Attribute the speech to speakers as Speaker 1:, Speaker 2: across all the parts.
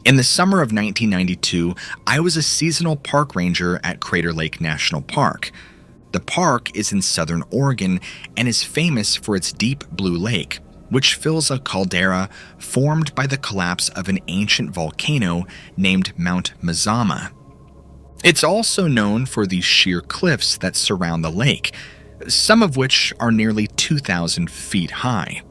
Speaker 1: In the summer of 1992, I was a seasonal park ranger at Crater Lake National Park. The park is in southern Oregon and is famous for its deep blue lake, which fills a caldera formed by the collapse of an ancient volcano named Mount Mazama. It's also known for the sheer cliffs that surround the lake, some of which are nearly 2,000 feet high.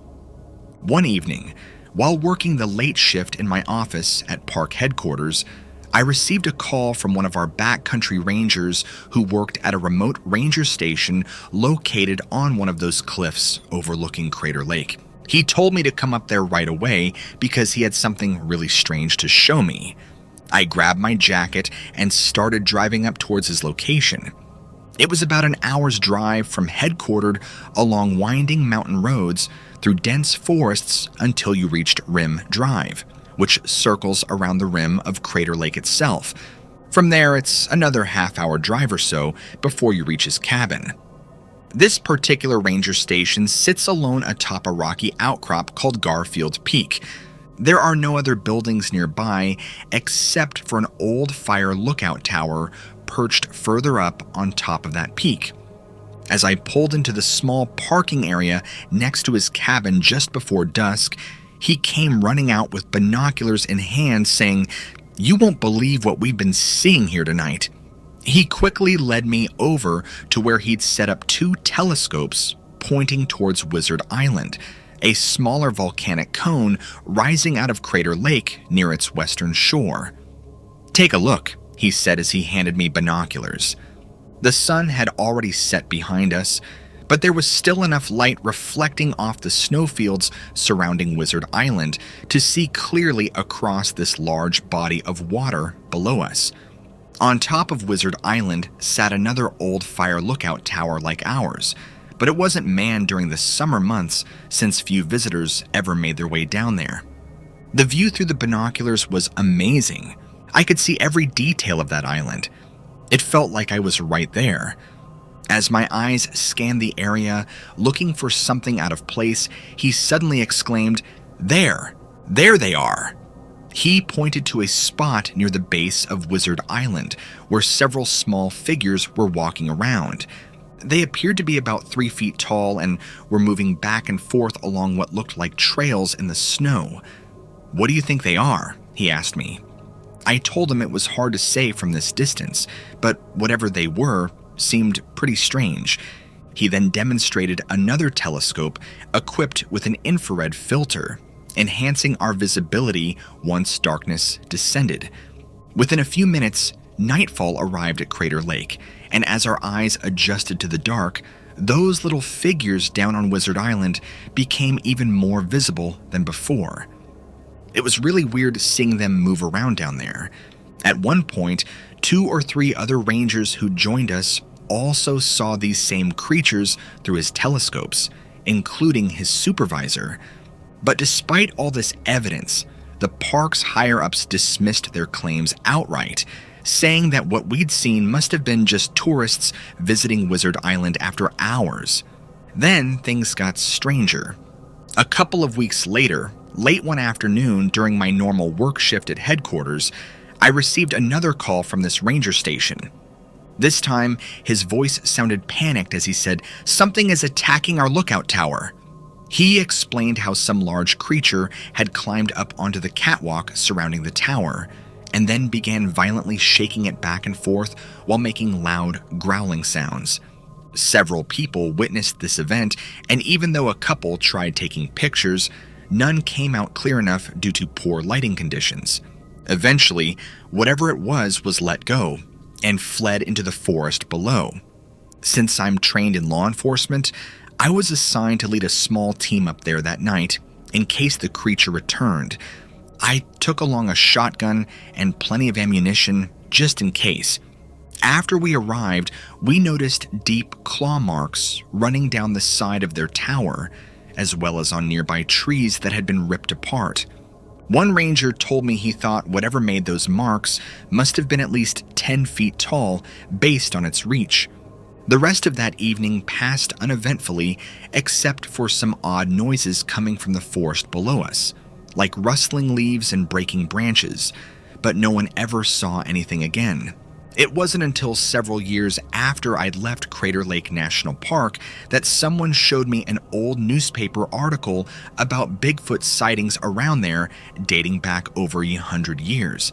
Speaker 1: One evening, while working the late shift in my office at park headquarters, I received a call from one of our backcountry rangers who worked at a remote ranger station located on one of those cliffs overlooking Crater Lake. He told me to come up there right away because he had something really strange to show me. I grabbed my jacket and started driving up towards his location. It was about an hour's drive from headquartered along winding mountain roads through dense forests until you reached Rim Drive, which circles around the rim of Crater Lake itself. From there, it's another half-hour drive or so before you reach his cabin. This particular ranger station sits alone atop a rocky outcrop called Garfield Peak. There are no other buildings nearby except for an old fire lookout tower perched further up on top of that peak. As I pulled into the small parking area next to his cabin just before dusk, he came running out with binoculars in hand saying, "You won't believe what we've been seeing here tonight." He quickly led me over to where he'd set up two telescopes pointing towards Wizard Island, a smaller volcanic cone rising out of Crater Lake near its western shore. "Take a look," he said as he handed me binoculars. The sun had already set behind us, but there was still enough light reflecting off the snowfields surrounding Wizard Island to see clearly across this large body of water below us. On top of Wizard Island sat another old fire lookout tower like ours, but it wasn't manned during the summer months since few visitors ever made their way down there. The view through the binoculars was amazing. I could see every detail of that island. It felt like I was right there. As my eyes scanned the area, looking for something out of place, he suddenly exclaimed, There they are!" He pointed to a spot near the base of Wizard Island, where several small figures were walking around. They appeared to be about 3 feet tall and were moving back and forth along what looked like trails in the snow. "What do you think they are?" he asked me. I told him it was hard to say from this distance, but whatever they were seemed pretty strange. He then demonstrated another telescope equipped with an infrared filter, enhancing our visibility once darkness descended. Within a few minutes, nightfall arrived at Crater Lake, and as our eyes adjusted to the dark, those little figures down on Wizard Island became even more visible than before. It was really weird seeing them move around down there. At one point, 2 or 3 other rangers who joined us also saw these same creatures through his telescopes, including his supervisor. But despite all this evidence, the park's higher-ups dismissed their claims outright, saying that what we'd seen must have been just tourists visiting Wizard Island after hours. Then things got stranger. A couple of weeks later, late one afternoon during my normal work shift at headquarters, I received another call from this ranger station. This time, his voice sounded panicked as he said, "Something is attacking our lookout tower." He explained how some large creature had climbed up onto the catwalk surrounding the tower, and then began violently shaking it back and forth while making loud, growling sounds. Several people witnessed this event, and even though a couple tried taking pictures, none came out clear enough due to poor lighting conditions. Eventually, whatever it was let go and fled into the forest below. Since I'm trained in law enforcement, I was assigned to lead a small team up there that night in case the creature returned. I took along a shotgun and plenty of ammunition just in case. After we arrived, we noticed deep claw marks running down the side of their tower, as well as on nearby trees that had been ripped apart. One ranger told me he thought whatever made those marks must have been at least 10 feet tall based on its reach. The rest of that evening passed uneventfully except for some odd noises coming from the forest below us. like rustling leaves and breaking branches, but no one ever saw anything again. It wasn't until several years after I'd left Crater Lake National Park that someone showed me an old newspaper article about Bigfoot sightings around there dating back over 100 years.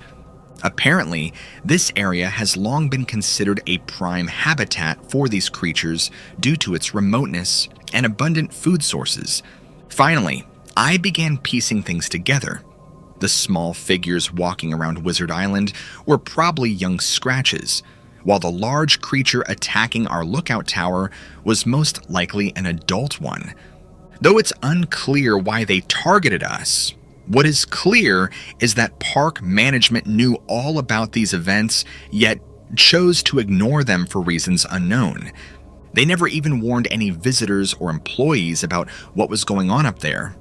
Speaker 1: Apparently, this area has long been considered a prime habitat for these creatures due to its remoteness and abundant food sources. Finally, I began piecing things together. The small figures walking around Wizard Island were probably young scratches, while the large creature attacking our lookout tower was most likely an adult one. Though it's unclear why they targeted us, what is clear is that park management knew all about these events, yet chose to ignore them for reasons unknown. They never even warned any visitors or employees about what was going on up there.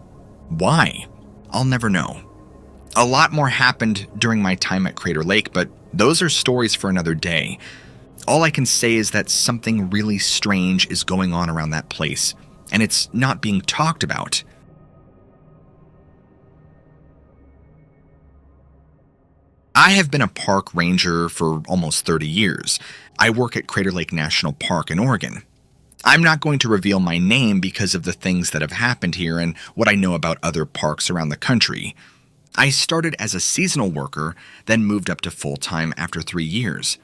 Speaker 1: Why? I'll never know. A lot more happened during my time at Crater Lake, but those are stories for another day. All I can say is that something really strange is going on around that place, and it's not being talked about. I have been a park ranger for almost 30 years. I work at Crater Lake National Park in Oregon. I'm not going to reveal my name because of the things that have happened here and what I know about other parks around the country. I started as a seasonal worker, then moved up to full-time after 3 years.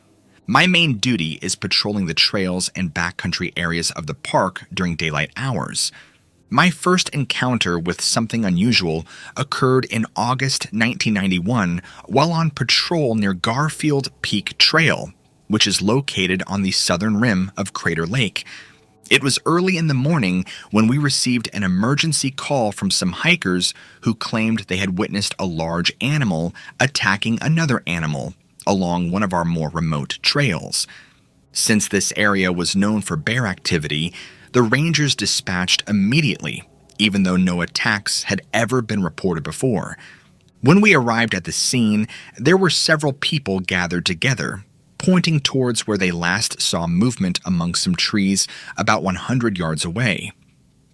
Speaker 1: My main duty is patrolling the trails and backcountry areas of the park during daylight hours. My first encounter with something unusual occurred in August 1991 while on patrol near Garfield Peak Trail, which is located on the southern rim of Crater Lake. It was early in the morning when we received an emergency call from some hikers who claimed they had witnessed a large animal attacking another animal along one of our more remote trails. Since this area was known for bear activity, the rangers dispatched immediately, even though no attacks had ever been reported before. When we arrived at the scene, there were several people gathered together, pointing towards where they last saw movement among some trees about 100 yards away.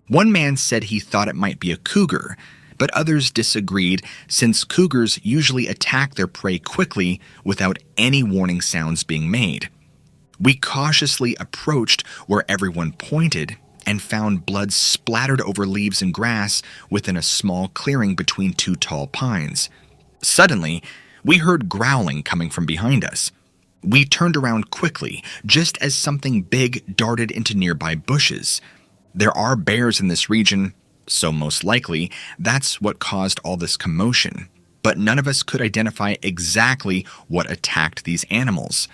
Speaker 1: One man said he thought it might be a cougar, but others disagreed since cougars usually attack their prey quickly without any warning sounds being made. We cautiously approached where everyone pointed and found blood splattered over leaves and grass within a small clearing between 2 tall pines. Suddenly, we heard growling coming from behind us. We turned around quickly, just as something big darted into nearby bushes. There are bears in this region, so most likely that's what caused all this commotion, but none of us could identify exactly what attacked these animals.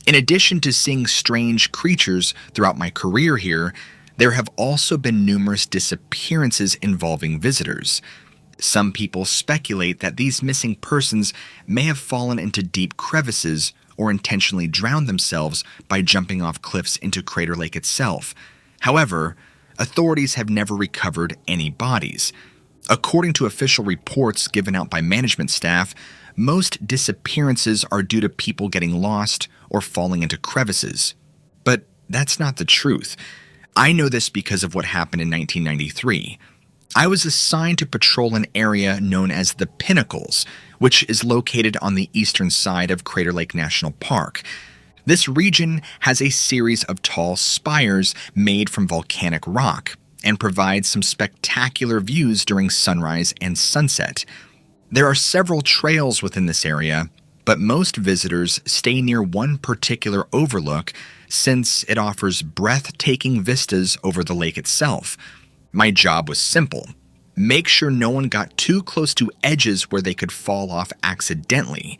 Speaker 1: In addition to seeing strange creatures throughout my career here, there have also been numerous disappearances involving visitors. Some people speculate that these missing persons may have fallen into deep crevices or intentionally drowned themselves by jumping off cliffs into Crater Lake itself. However, authorities have never recovered any bodies. According to official reports given out by management staff, most disappearances are due to people getting lost or falling into crevices. But that's not the truth. I know this because of what happened in 1993. I was assigned to patrol an area known as the Pinnacles, which is located on the eastern side of Crater Lake National Park. This region has a series of tall spires made from volcanic rock and provides some spectacular views during sunrise and sunset. There are several trails within this area, but most visitors stay near one particular overlook since it offers breathtaking vistas over the lake itself. My job was simple: make sure no one got too close to edges where they could fall off accidentally.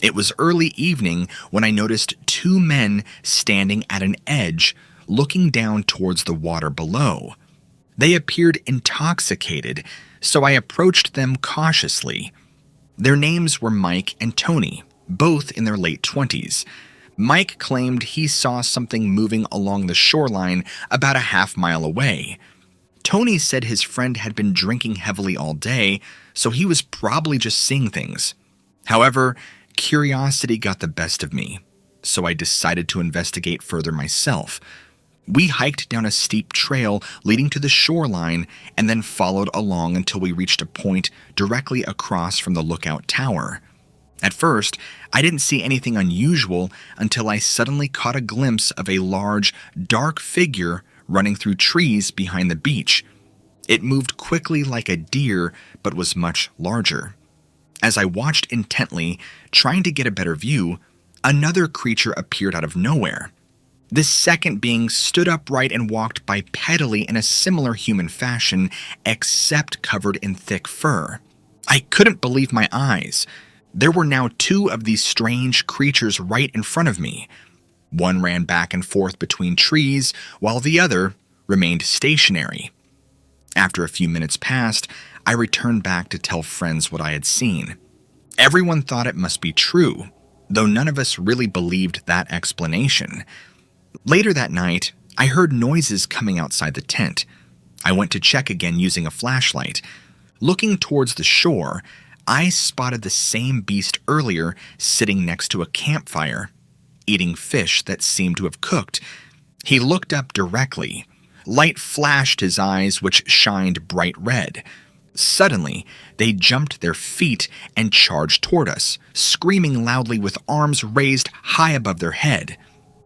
Speaker 1: It was early evening when I noticed 2 men standing at an edge, looking down towards the water below. They appeared intoxicated, so I approached them cautiously. Their names were Mike and Tony, both in their late 20s. Mike claimed he saw something moving along the shoreline about a half-mile away. Tony said his friend had been drinking heavily all day, so he was probably just seeing things. However, curiosity got the best of me, so I decided to investigate further myself. We hiked down a steep trail leading to the shoreline and then followed along until we reached a point directly across from the lookout tower. At first, I didn't see anything unusual until I suddenly caught a glimpse of a large, dark figure running through trees behind the beach. It moved quickly like a deer, but was much larger. As I watched intently, trying to get a better view, another creature appeared out of nowhere. This second being stood upright and walked bipedally in a similar human fashion, except covered in thick fur. I couldn't believe my eyes. There were now two of these strange creatures right in front of me. One ran back and forth between trees, while the other remained stationary. After a few minutes passed, I returned back to tell friends what I had seen. Everyone thought it must be true, though none of us really believed that explanation. Later that night, I heard noises coming outside the tent. I went to check again using a flashlight. Looking towards the shore, I spotted the same beast earlier sitting next to a campfire, eating fish that seemed to have cooked. He looked up directly. Light flashed his eyes, which shined bright red. Suddenly, they jumped their feet and charged toward us, screaming loudly with arms raised high above their head.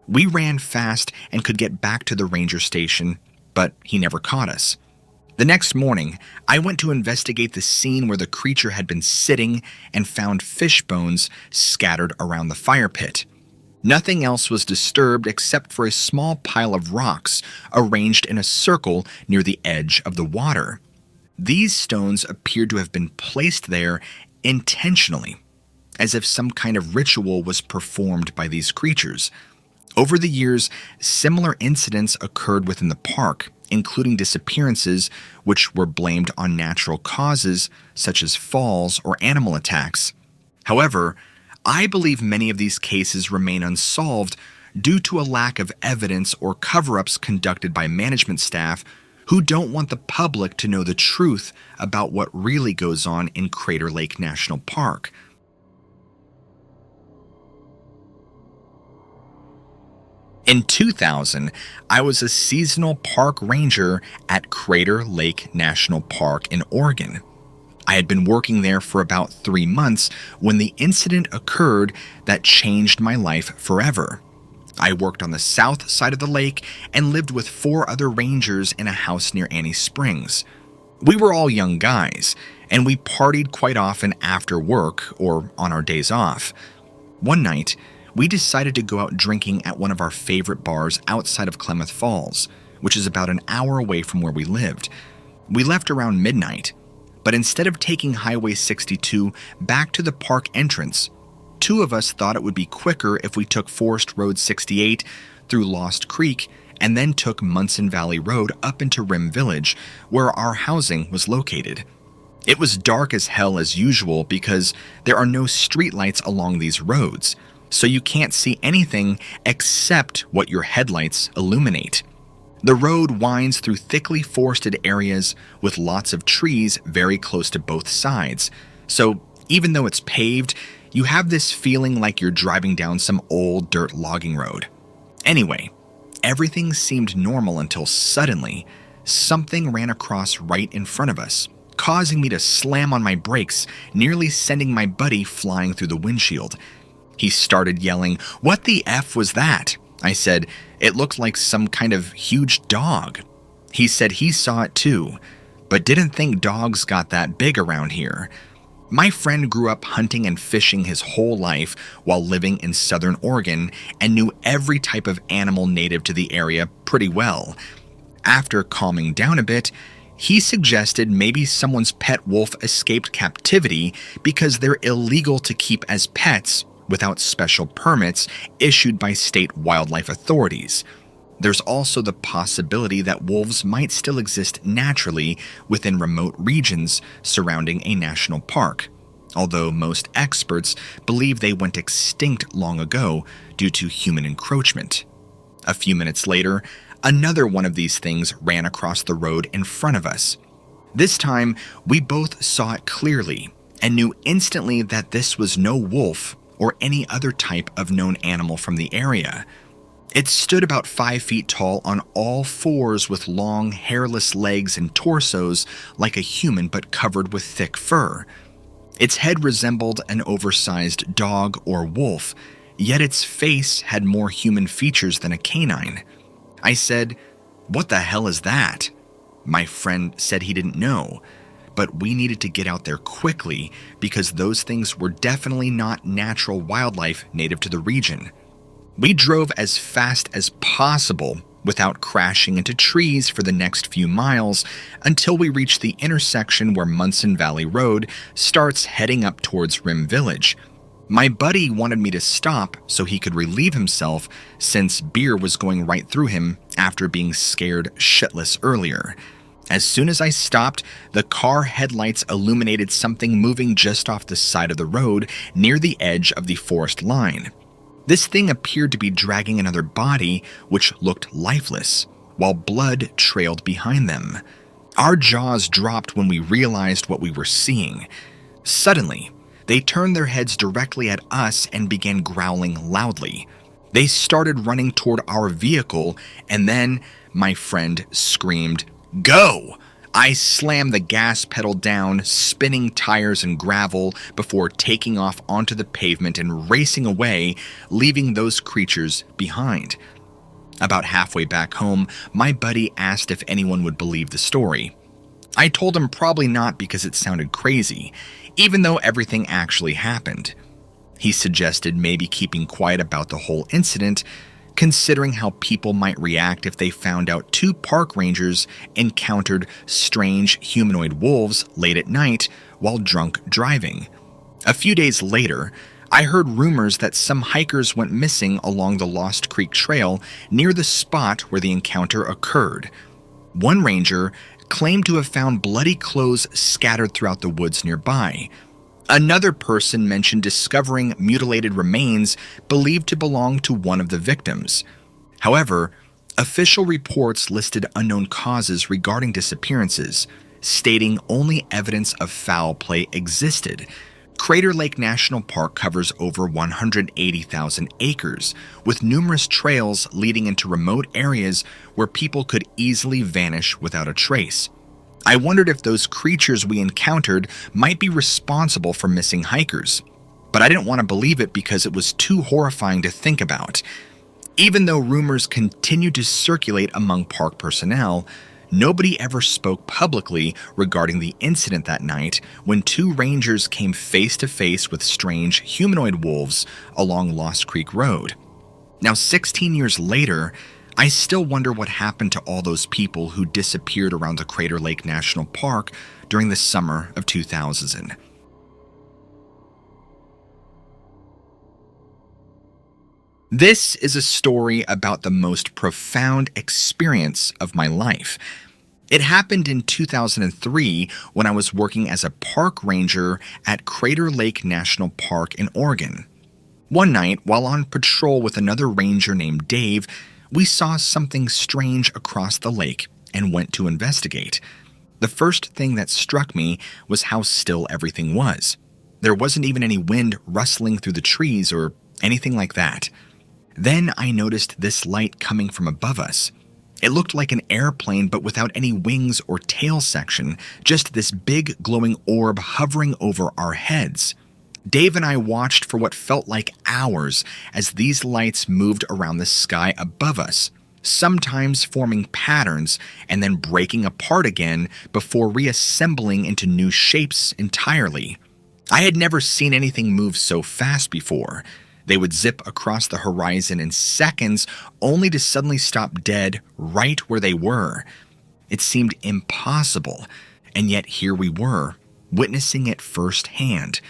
Speaker 1: We ran fast and could get back to the ranger station, but he never caught us. The next morning, I went to investigate the scene where the creature had been sitting and found fish bones scattered around the fire pit. Nothing else was disturbed except for a small pile of rocks arranged in a circle near the edge of the water. These stones appeared to have been placed there intentionally, as if some kind of ritual was performed by these creatures. Over the years, similar incidents occurred within the park, including disappearances which were blamed on natural causes such as falls or animal attacks. However, I believe many of these cases remain unsolved due to a lack of evidence or cover-ups conducted by management staff who don't want the public to know the truth about what really goes on in Crater Lake National Park. In 2000, I was a seasonal park ranger at Crater Lake National Park in Oregon. I had been working there for about 3 months when the incident occurred that changed my life forever. I worked on the south side of the lake and lived with 4 other rangers in a house near Annie Springs. We were all young guys, and we partied quite often after work or on our days off. One night, we decided to go out drinking at one of our favorite bars outside of Klamath Falls, which is about an hour away from where we lived. We left around midnight, but instead of taking Highway 62 back to the park entrance, 2 of us thought it would be quicker if we took Forest Road 68 through Lost Creek and then took Munson Valley Road up into Rim Village, where our housing was located. It was dark as hell as usual because there are no streetlights along these roads, so you can't see anything except what your headlights illuminate. The road winds through thickly forested areas with lots of trees very close to both sides, so even though it's paved, you have this feeling like you're driving down some old dirt logging road. Anyway, everything seemed normal until suddenly, something ran across right in front of us, causing me to slam on my brakes, nearly sending my buddy flying through the windshield. He started yelling, "What the F was that?" I said, "It looked like some kind of huge dog." He said he saw it too, but didn't think dogs got that big around here. My friend grew up hunting and fishing his whole life while living in southern Oregon and knew every type of animal native to the area pretty well. After calming down a bit, he suggested maybe someone's pet wolf escaped captivity because they're illegal to keep as pets without special permits issued by state wildlife authorities. There's also the possibility that wolves might still exist naturally within remote regions surrounding a national park, although most experts believe they went extinct long ago due to human encroachment. A few minutes later, another one of these things ran across the road in front of us. This time, we both saw it clearly and knew instantly that this was no wolf or any other type of known animal from the area. It stood about 5 feet tall on all fours with long, hairless legs and torsos like a human but covered with thick fur. Its head resembled an oversized dog or wolf, yet its face had more human features than a canine. I said, "What the hell is that?" My friend said he didn't know, but we needed to get out there quickly because those things were definitely not natural wildlife native to the region. We drove as fast as possible without crashing into trees for the next few miles until we reached the intersection where Munson Valley Road starts heading up towards Rim Village. My buddy wanted me to stop so he could relieve himself since beer was going right through him after being scared shitless earlier. As soon as I stopped, the car headlights illuminated something moving just off the side of the road near the edge of the forest line. This thing appeared to be dragging another body, which looked lifeless, while blood trailed behind them. Our jaws dropped when we realized what we were seeing. Suddenly, they turned their heads directly at us and began growling loudly. They started running toward our vehicle, and then my friend screamed, "Go!" I slammed the gas pedal down, spinning tires and gravel before taking off onto the pavement and racing away, leaving those creatures behind. About halfway back home, my buddy asked if anyone would believe the story. I told him probably not because it sounded crazy, even though everything actually happened. He suggested maybe keeping quiet about the whole incident, considering how people might react if they found out 2 park rangers encountered strange humanoid wolves late at night while drunk driving. A few days later, I heard rumors that some hikers went missing along the Lost Creek Trail near the spot where the encounter occurred. One ranger claimed to have found bloody clothes scattered throughout the woods nearby. Another person mentioned discovering mutilated remains believed to belong to one of the victims. However, official reports listed unknown causes regarding disappearances, stating only evidence of foul play existed. Crater Lake National Park covers over 180,000 acres, with numerous trails leading into remote areas where people could easily vanish without a trace. I wondered if those creatures we encountered might be responsible for missing hikers, but I didn't want to believe it because it was too horrifying to think about. Even though rumors continued to circulate among park personnel, nobody ever spoke publicly regarding the incident that night when 2 rangers came face to face with strange humanoid wolves along Lost Creek Road. Now, 16 years later, I still wonder what happened to all those people who disappeared around the Crater Lake National Park during the summer of 2000. This is a story about the most profound experience of my life. It happened in 2003 when I was working as a park ranger at Crater Lake National Park in Oregon. One night, while on patrol with another ranger named Dave, we saw something strange across the lake and went to investigate. The first thing that struck me was how still everything was. There wasn't even any wind rustling through the trees or anything like that. Then I noticed this light coming from above us. It looked like an airplane but without any wings or tail section, just this big glowing orb hovering over our heads. Dave and I watched for what felt like hours as these lights moved around the sky above us, sometimes forming patterns and then breaking apart again before reassembling into new shapes entirely. I had never seen anything move so fast before. They would zip across the horizon in seconds, only to suddenly stop dead right where they were. It seemed impossible, and yet here we were, witnessing it firsthand.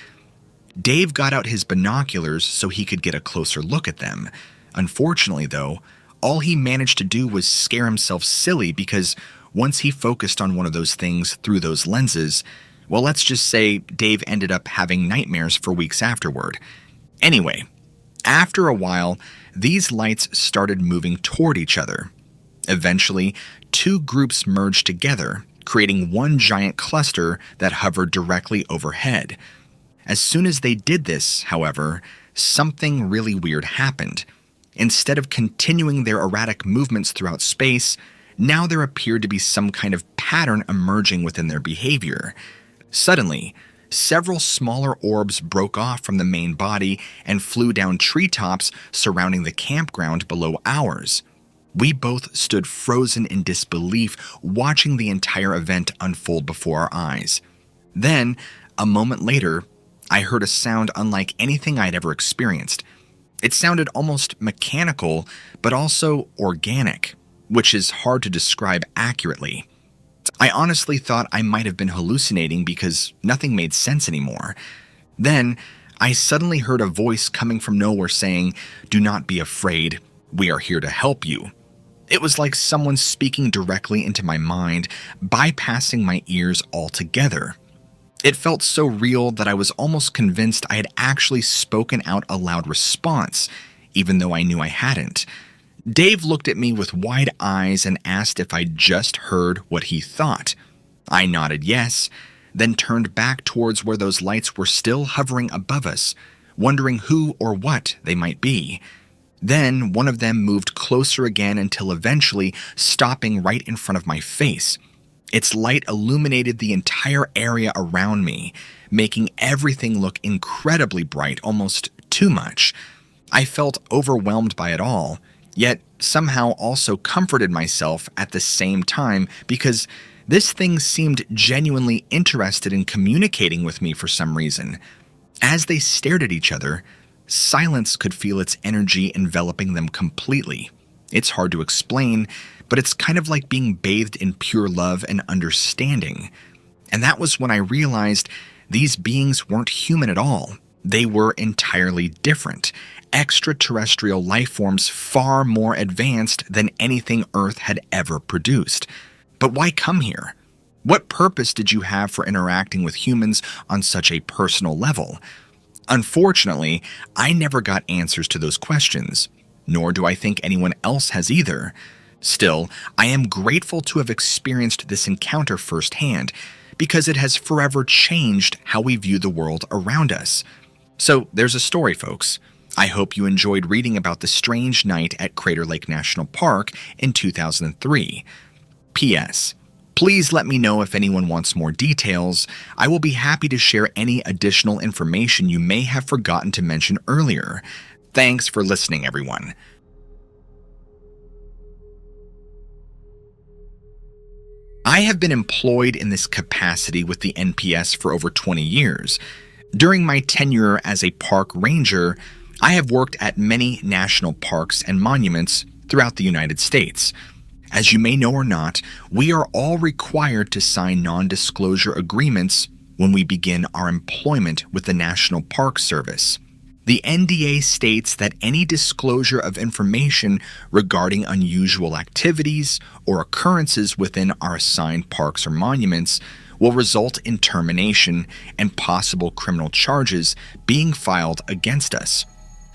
Speaker 1: Dave got out his binoculars so he could get a closer look at them. Unfortunately, though, all he managed to do was scare himself silly because once he focused on one of those things through those lenses, well, let's just say Dave ended up having nightmares for weeks afterward. Anyway, after a while, these lights started moving toward each other. Eventually, 2 groups merged together, creating one giant cluster that hovered directly overhead. As soon as they did this, however, something really weird happened. Instead of continuing their erratic movements throughout space, now there appeared to be some kind of pattern emerging within their behavior. Suddenly, several smaller orbs broke off from the main body and flew down treetops surrounding the campground below ours. We both stood frozen in disbelief, watching the entire event unfold before our eyes. Then, a moment later, I heard a sound unlike anything I'd ever experienced. It sounded almost mechanical, but also organic, which is hard to describe accurately. I honestly thought I might have been hallucinating because nothing made sense anymore. Then, I suddenly heard a voice coming from nowhere saying, "Do not be afraid, we are here to help you." It was like someone speaking directly into my mind, bypassing my ears altogether. It felt so real that I was almost convinced I had actually spoken out a loud response, even though I knew I hadn't. Dave looked at me with wide eyes and asked if I'd just heard what he thought. I nodded yes, then turned back towards where those lights were still hovering above us, wondering who or what they might be. Then one of them moved closer again until eventually stopping right in front of my face. Its light illuminated the entire area around me, making everything look incredibly bright, almost too much. I felt overwhelmed by it all, yet somehow also comforted myself at the same time because this thing seemed genuinely interested in communicating with me for some reason. As they stared at each other, silence could feel its energy enveloping them completely. It's hard to explain, but it's kind of like being bathed in pure love and understanding. And that was when I realized these beings weren't human at all. They were entirely different, extraterrestrial life forms far more advanced than anything Earth had ever produced. But why come here? What purpose did you have for interacting with humans on such a personal level? Unfortunately, I never got answers to those questions, nor do I think anyone else has either. Still, I am grateful to have experienced this encounter firsthand, because it has forever changed how we view the world around us. So there's a story, folks. I hope you enjoyed reading about the strange night at Crater Lake National Park in 2003. P.S. Please let me know if anyone wants more details. I will be happy to share any additional information you may have forgotten to mention earlier. Thanks for listening, everyone. I have been employed in this capacity with the NPS for over 20 years. During my tenure as a park ranger, I have worked at many national parks and monuments throughout the United States. As you may know or not, we are all required to sign non-disclosure agreements when we begin our employment with the National Park Service. The NDA states that any disclosure of information regarding unusual activities or occurrences within our assigned parks or monuments will result in termination and possible criminal charges being filed against us.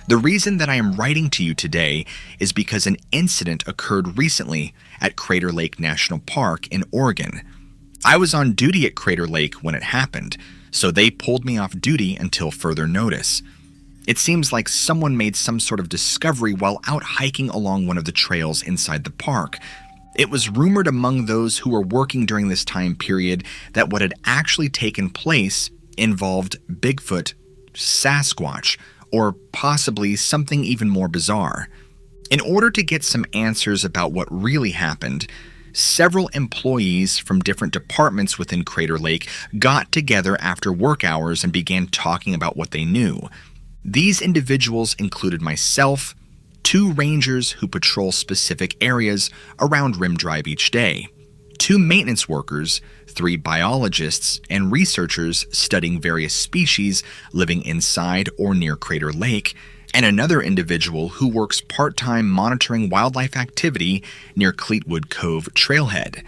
Speaker 1: The reason that I am writing to you today is because an incident occurred recently at Crater Lake National Park in Oregon. I was on duty at Crater Lake when it happened, so they pulled me off duty until further notice. It seems like someone made some sort of discovery while out hiking along one of the trails inside the park. It was rumored among those who were working during this time period that what had actually taken place involved Bigfoot, Sasquatch, or possibly something even more bizarre. In order to get some answers about what really happened, several employees from different departments within Crater Lake got together after work hours and began talking about what they knew. These individuals included myself, 2 rangers who patrol specific areas around Rim Drive each day, 2 maintenance workers, 3 biologists, and researchers studying various species living inside or near Crater Lake, and another individual who works part-time monitoring wildlife activity near Cleetwood Cove Trailhead.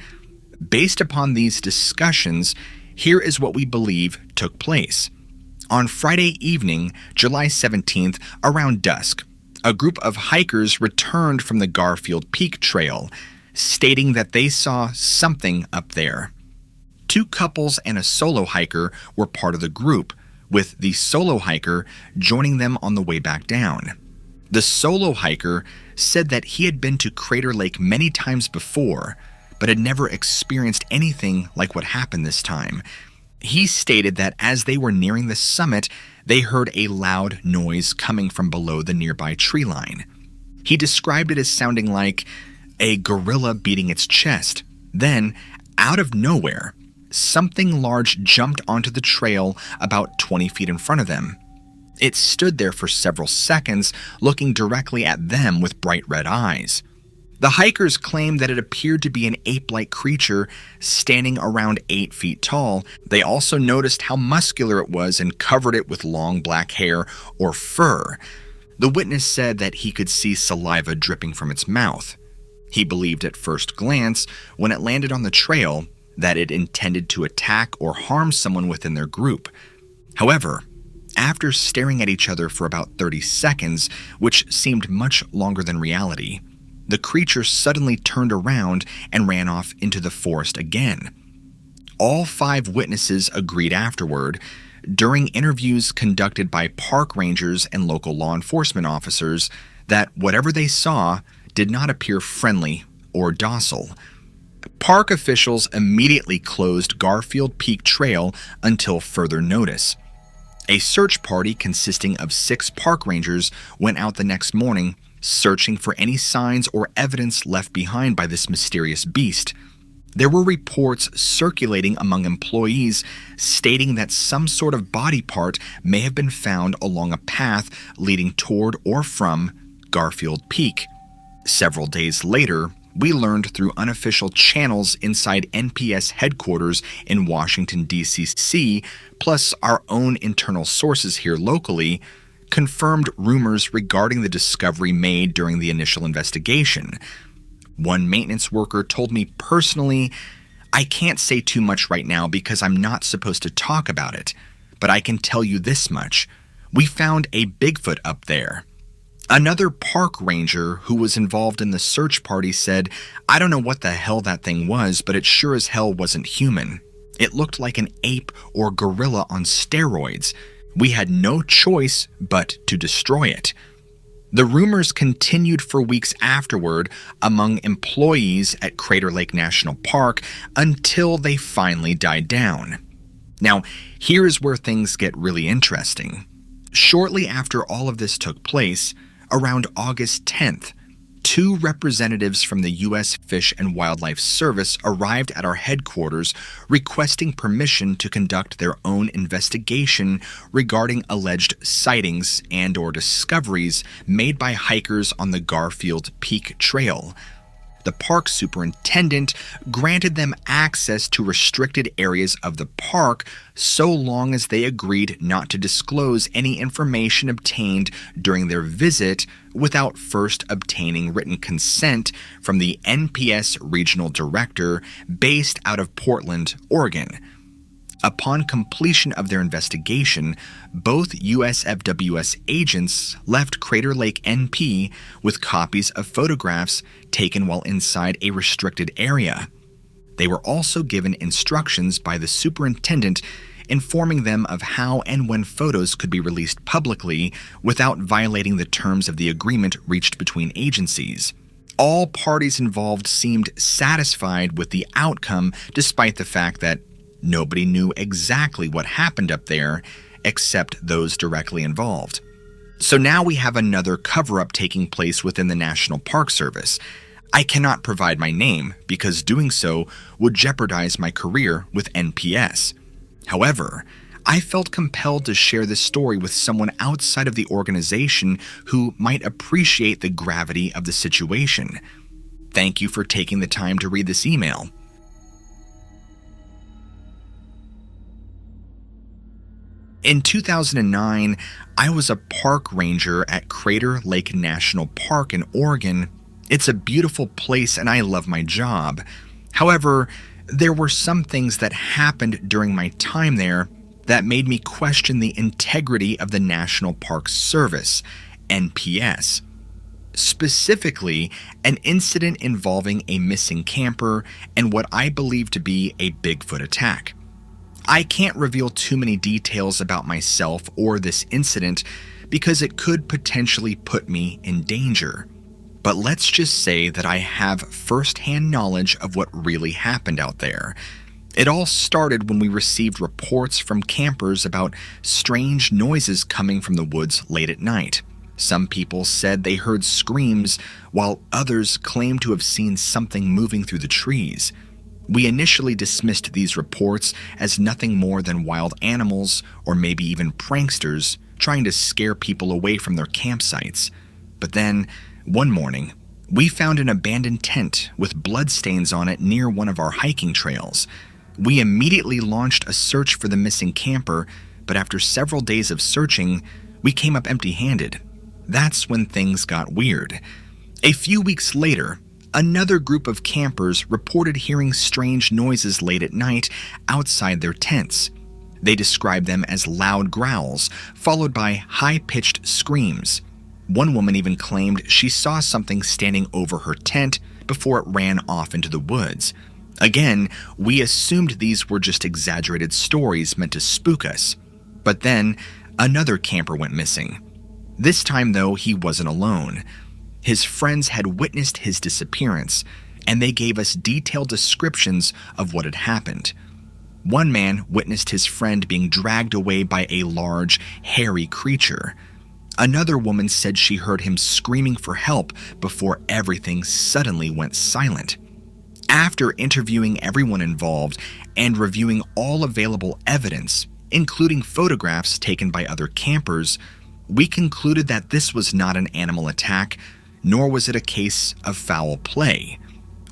Speaker 1: Based upon these discussions, here is what we believe took place. On Friday evening, July 17th, around dusk, a group of hikers returned from the Garfield Peak Trail, stating that they saw something up there. 2 couples and a solo hiker were part of the group, with the solo hiker joining them on the way back down. The solo hiker said that he had been to Crater Lake many times before, but had never experienced anything like what happened this time. He stated that as they were nearing the summit, they heard a loud noise coming from below the nearby tree line. He described it as sounding like a gorilla beating its chest. Then, out of nowhere, something large jumped onto the trail about 20 feet in front of them. It stood there for several seconds, looking directly at them with bright red eyes. The hikers claimed that it appeared to be an ape-like creature standing around 8 feet tall. They also noticed how muscular it was and covered it with long black hair or fur. The witness said that he could see saliva dripping from its mouth. He believed at first glance, when it landed on the trail, that it intended to attack or harm someone within their group. However, after staring at each other for about 30 seconds, which seemed much longer than reality, the creature suddenly turned around and ran off into the forest again. All 5 witnesses agreed afterward, during interviews conducted by park rangers and local law enforcement officers, that whatever they saw did not appear friendly or docile. Park officials immediately closed Garfield Peak Trail until further notice. A search party consisting of 6 park rangers went out the next morning, searching for any signs or evidence left behind by this mysterious beast. There were reports circulating among employees stating that some sort of body part may have been found along a path leading toward or from Garfield Peak. Several days later, we learned through unofficial channels inside NPS headquarters in Washington, D.C., plus our own internal sources here locally, confirmed rumors regarding the discovery made during the initial investigation. One maintenance worker told me personally, "I can't say too much right now because I'm not supposed to talk about it, but I can tell you this much. We found a Bigfoot up there." Another park ranger who was involved in the search party said, "I don't know what the hell that thing was, but it sure as hell wasn't human. It looked like an ape or gorilla on steroids. We had no choice but to destroy it." The rumors continued for weeks afterward among employees at Crater Lake National Park until they finally died down. Now, here is where things get really interesting. Shortly after all of this took place, around August 10th, 2 representatives from the U.S. Fish and Wildlife Service arrived at our headquarters requesting permission to conduct their own investigation regarding alleged sightings and/or discoveries made by hikers on the Garfield Peak Trail. The park superintendent granted them access to restricted areas of the park so long as they agreed not to disclose any information obtained during their visit without first obtaining written consent from the NPS regional director based out of Portland, Oregon. Upon completion of their investigation, both USFWS agents left Crater Lake NP with copies of photographs taken while inside a restricted area. They were also given instructions by the superintendent informing them of how and when photos could be released publicly without violating the terms of the agreement reached between agencies. All parties involved seemed satisfied with the outcome despite the fact that nobody knew exactly what happened up there except those directly involved. So now we have another cover-up taking place within the National Park Service. I cannot provide my name because doing so would jeopardize my career with NPS. However, I felt compelled to share this story with someone outside of the organization who might appreciate the gravity of the situation. Thank you for taking the time to read this email. In 2009, I was a park ranger at Crater Lake National Park in Oregon. It's a beautiful place and I love my job. However, there were some things that happened during my time there that made me question the integrity of the National Park Service, NPS. Specifically, an incident involving a missing camper and what I believe to be a Bigfoot attack. I can't reveal too many details about myself or this incident because it could potentially put me in danger. But let's just say that I have first-hand knowledge of what really happened out there. It all started when we received reports from campers about strange noises coming from the woods late at night. Some people said they heard screams, while others claimed to have seen something moving through the trees. We initially dismissed these reports as nothing more than wild animals or maybe even pranksters trying to scare people away from their campsites. But then, one morning, we found an abandoned tent with bloodstains on it near one of our hiking trails. We immediately launched a search for the missing camper, but after several days of searching, we came up empty-handed. That's when things got weird. A few weeks later, another group of campers reported hearing strange noises late at night outside their tents. They described them as loud growls, followed by high-pitched screams. One woman even claimed she saw something standing over her tent before it ran off into the woods. Again, we assumed these were just exaggerated stories meant to spook us. But then, another camper went missing. This time, though, he wasn't alone. His friends had witnessed his disappearance, and they gave us detailed descriptions of what had happened. One man witnessed his friend being dragged away by a large, hairy creature. Another woman said she heard him screaming for help before everything suddenly went silent. After interviewing everyone involved and reviewing all available evidence, including photographs taken by other campers, we concluded that this was not an animal attack, nor was it a case of foul play.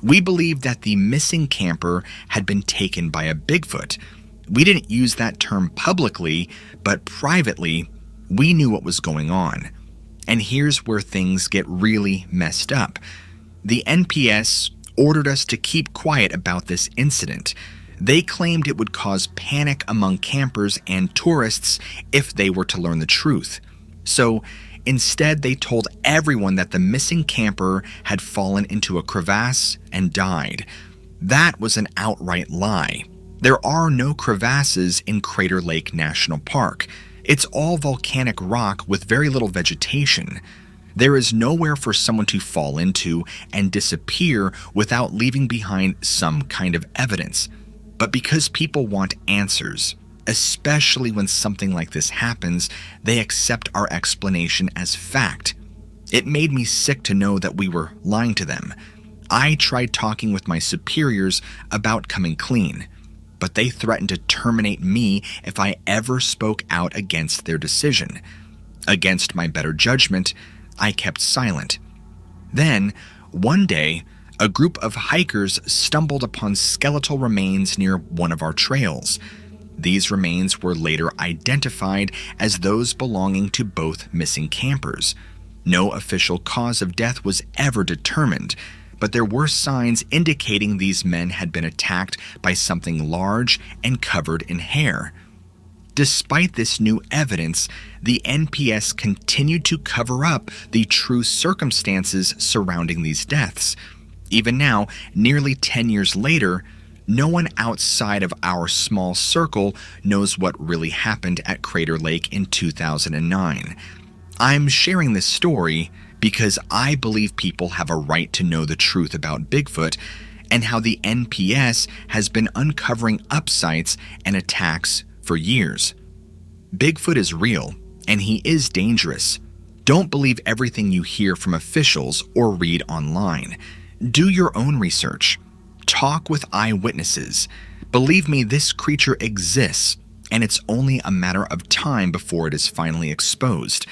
Speaker 1: We believed that the missing camper had been taken by a Bigfoot. We didn't use that term publicly, but privately, we knew what was going on. And here's where things get really messed up. The NPS ordered us to keep quiet about this incident. They claimed it would cause panic among campers and tourists if they were to learn the truth. So instead, they told everyone that the missing camper had fallen into a crevasse and died. That was an outright lie. There are no crevasses in Crater Lake National Park. It's all volcanic rock with very little vegetation. There is nowhere for someone to fall into and disappear without leaving behind some kind of evidence. But because people want answers, especially when something like this happens, they accept our explanation as fact. It made me sick to know that we were lying to them. I tried talking with my superiors about coming clean, but they threatened to terminate me if I ever spoke out against their decision. Against my better judgment, I kept silent. Then, one day, a group of hikers stumbled upon skeletal remains near one of our trails. These remains were later identified as those belonging to both missing campers. No official cause of death was ever determined, but there were signs indicating these men had been attacked by something large and covered in hair. Despite this new evidence, the NPS continued to cover up the true circumstances surrounding these deaths. Even now, nearly 10 years later, no one outside of our small circle knows what really happened at Crater Lake in 2009. I'm sharing this story because I believe people have a right to know the truth about Bigfoot and how the NPS has been uncovering upsites and attacks for years. Bigfoot is real, and he is dangerous. Don't believe everything you hear from officials or read online. Do your own research. Talk with eyewitnesses. Believe me, this creature exists, and it's only a matter of time before it is finally exposed.